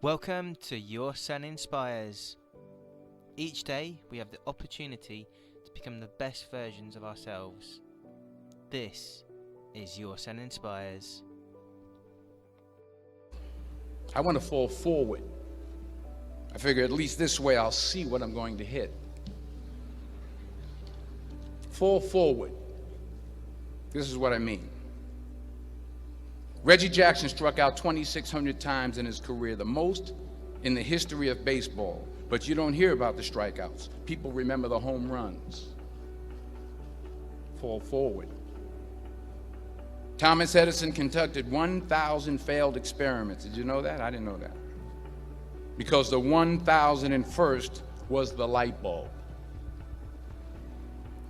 Welcome to Your Sun Inspires. Each day we have the opportunity to become the best versions of ourselves. This is Your Sun Inspires. I want to fall forward. I figure at least this way I'll see what I'm going to hit. Fall forward. This is what I mean. Reggie Jackson struck out 2,600 times in his career, the most in the history of baseball. But you don't hear about the strikeouts. People remember the home runs. Fall forward. Thomas Edison conducted 1,000 failed experiments. Did you know that? I didn't know that. Because the 1,001st was the light bulb.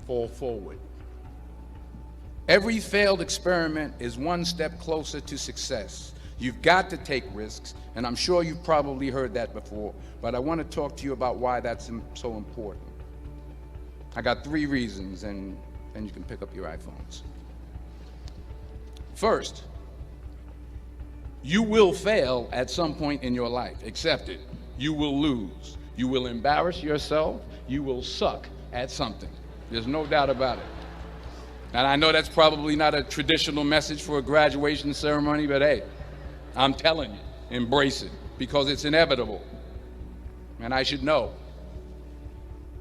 Fall forward. Every failed experiment is one step closer to success. You've got to take risks, and I'm sure you've probably heard that before, but I want to talk to you about why that's so important. I got 3 reasons, and then you can pick up your iPhones. First, you will fail at some point in your life. Accept it. You will lose. You will embarrass yourself. You will suck at something. There's no doubt about it. And I know that's probably not a traditional message for a graduation ceremony, but hey, I'm telling you, embrace it, because it's inevitable. And I should know.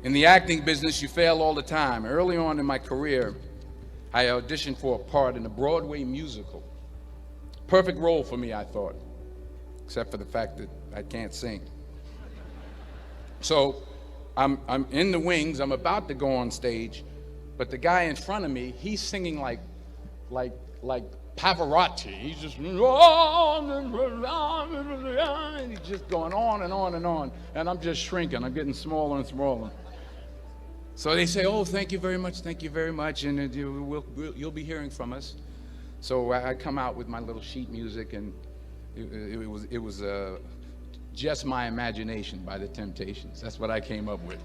In the acting business, you fail all the time. Early on in my career, I auditioned for a part in a Broadway musical. Perfect role for me, I thought, except for the fact that I can't sing. So I'm in the wings, I'm about to go on stage, but the guy in front of me, he's singing like Pavarotti. He's just, and he's just going on and on and on. And I'm just shrinking. I'm getting smaller and smaller. So they say, oh, thank you very much, and you'll be hearing from us. So I come out with my little sheet music, and it was Just My Imagination by the Temptations. That's what I came up with.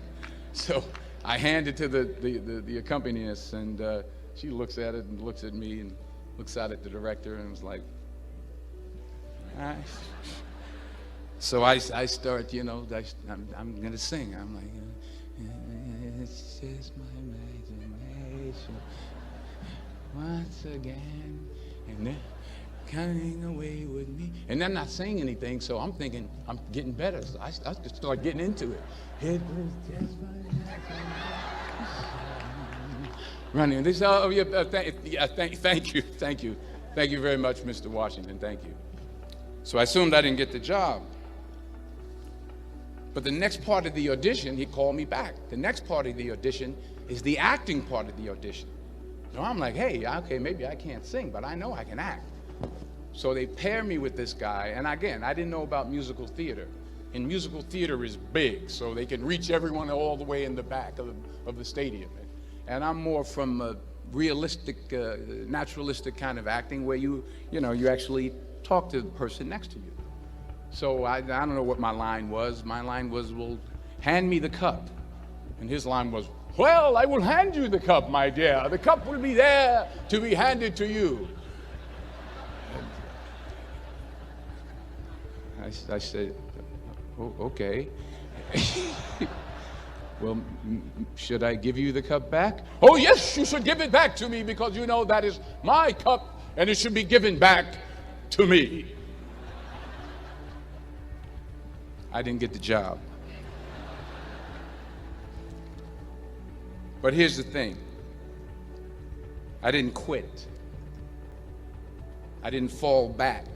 So I hand it to the accompanist, and she looks at it and looks at me and looks out at the director and was like, all right. So I start, I'm going to sing. I'm like, it's just my imagination once again, and they're coming away with me. And they're not saying anything, so I'm thinking I'm getting better. So I just start getting into it. It was just my imagination. Running. They say, oh, yeah, thank you very much, Mr. Washington. Thank you. So I assumed I didn't get the job. But the next part of the audition, he called me back. The next part of the audition is the acting part of the audition. So I'm like, hey, okay, maybe I can't sing, but I know I can act. So they pair me with this guy, and again, I didn't know about musical theater. And musical theater is big, so they can reach everyone all the way in the back of the stadium. And I'm more from a realistic, naturalistic kind of acting where you actually talk to the person next to you. So I don't know what my line was. My line was, well, hand me the cup. And his line was, well, I will hand you the cup, my dear. The cup will be there to be handed to you. I said, oh, okay. Well, should I give you the cup back? Oh, yes, you should give it back to me, because you know that is my cup and it should be given back to me. I didn't get the job. But here's the thing. I didn't quit. I didn't fall back.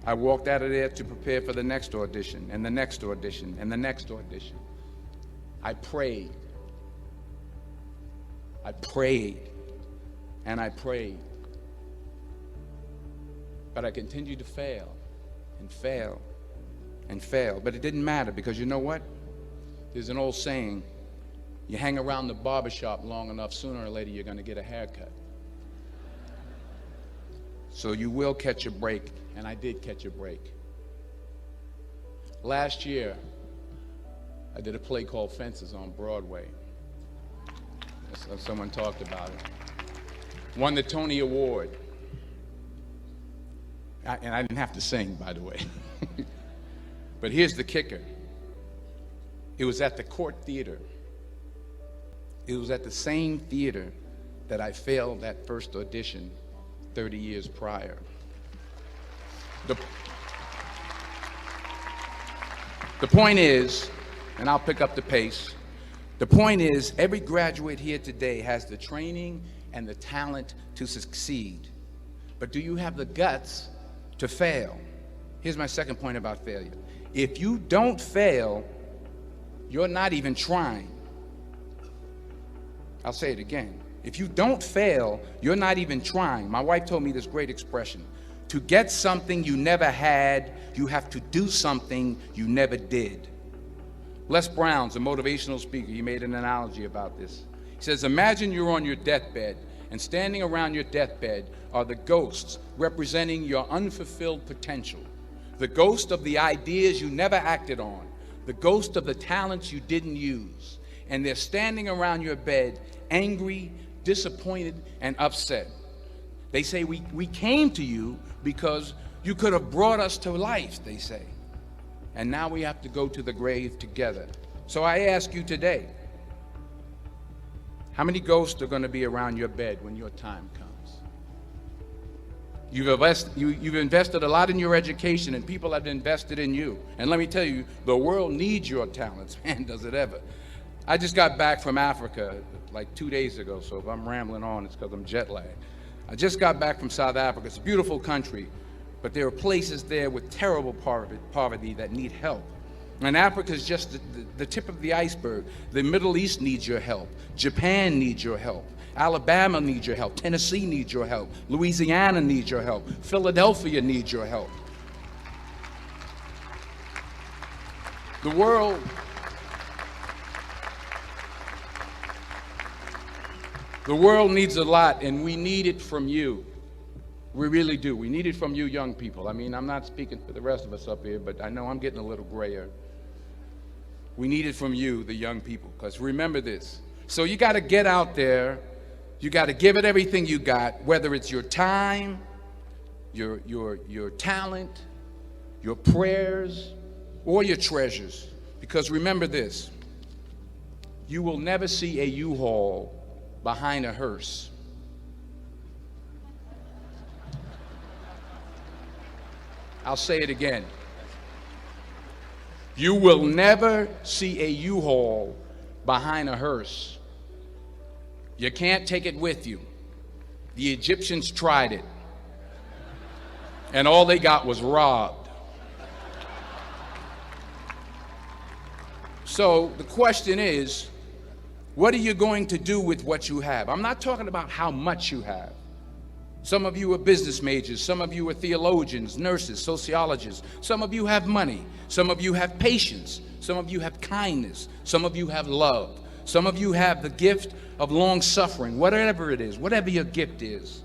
I walked out of there to prepare for the next audition, and the next audition, and the next audition. I prayed. I prayed, and I prayed. But I continued to fail, and fail, and fail. But it didn't matter, because you know what? There's an old saying, you hang around the barbershop long enough, sooner or later you're going to get a haircut. So you will catch a break, and I did catch a break. Last year, I did a play called Fences on Broadway. Someone talked about it. Won the Tony Award. and I didn't have to sing, by the way. But here's the kicker. It was at the Court Theater. It was at the same theater that I failed that first audition 30 years prior. The point is, and I'll pick up the pace, the point is every graduate here today has the training and the talent to succeed. But do you have the guts to fail? Here's my second point about failure. If you don't fail, you're not even trying. I'll say it again. If you don't fail, you're not even trying. My wife told me this great expression. To get something you never had, you have to do something you never did. Les Brown's a motivational speaker. He made an analogy about this. He says, imagine you're on your deathbed, and standing around your deathbed are the ghosts representing your unfulfilled potential. The ghost of the ideas you never acted on. The ghost of the talents you didn't use. And they're standing around your bed, angry, disappointed, and upset. They say, we came to you because you could have brought us to life, they say. And now we have to go to the grave together. So I ask you today, how many ghosts are going to be around your bed when your time comes? You've invested a lot in your education, and people have invested in you. And let me tell you, the world needs your talents. Man, does it ever. I just got back from Africa like 2 days ago, so if I'm rambling on, it's because I'm jet lagged. I just got back from South Africa. It's a beautiful country, but there are places there with terrible poverty that need help. And Africa is just the tip of the iceberg. The Middle East needs your help. Japan needs your help. Alabama needs your help. Tennessee needs your help. Louisiana needs your help. Philadelphia needs your help. The world needs a lot, and we need it from you. We really do. We need it from you young people. I mean, I'm not speaking for the rest of us up here, but I know I'm getting a little grayer. We need it from you, the young people, because remember this. So you got to get out there. You got to give it everything you got, whether it's your time, your talent, your prayers, or your treasures. Because remember this. You will never see a U-Haul behind a hearse. I'll say it again. You will never see a U-Haul behind a hearse. You can't take it with you. The Egyptians tried it, and all they got was robbed. So the question is, what are you going to do with what you have? I'm not talking about how much you have. Some of you are business majors. Some of you are theologians, nurses, sociologists. Some of you have money. Some of you have patience. Some of you have kindness. Some of you have love. Some of you have the gift of long suffering. Whatever it is, whatever your gift is,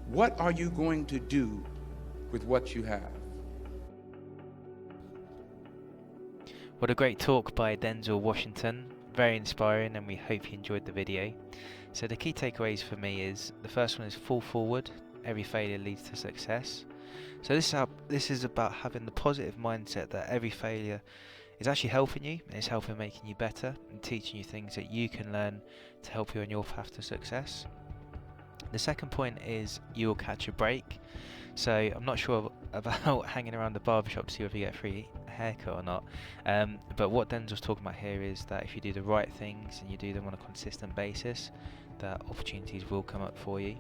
what are you going to do with what you have? What a great talk by Denzel Washington. Very inspiring, and we hope you enjoyed the video. So the key takeaways for me is, the first one is fall forward. Every failure leads to success. So this is about having the positive mindset that every failure is actually helping you, and it's helping making you better and teaching you things that you can learn to help you on your path to success. The second point is, you will catch a break. So I'm not sure about hanging around the barbershop to see if you get a free haircut or not, but what Denzel's talking about here is that if you do the right things and you do them on a consistent basis, that opportunities will come up for you.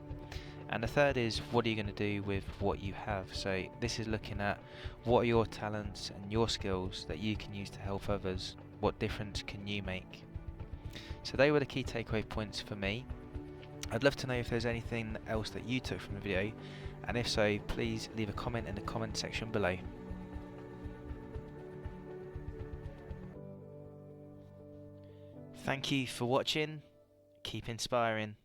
And the third is, what are you going to do with what you have? So this is looking at what are your talents and your skills that you can use to help others. What difference can you make? So they were the key takeaway points for me. I'd love to know if there's anything else that you took from the video, and if so, please leave a comment in the comment section below. Thank you for watching. Keep inspiring.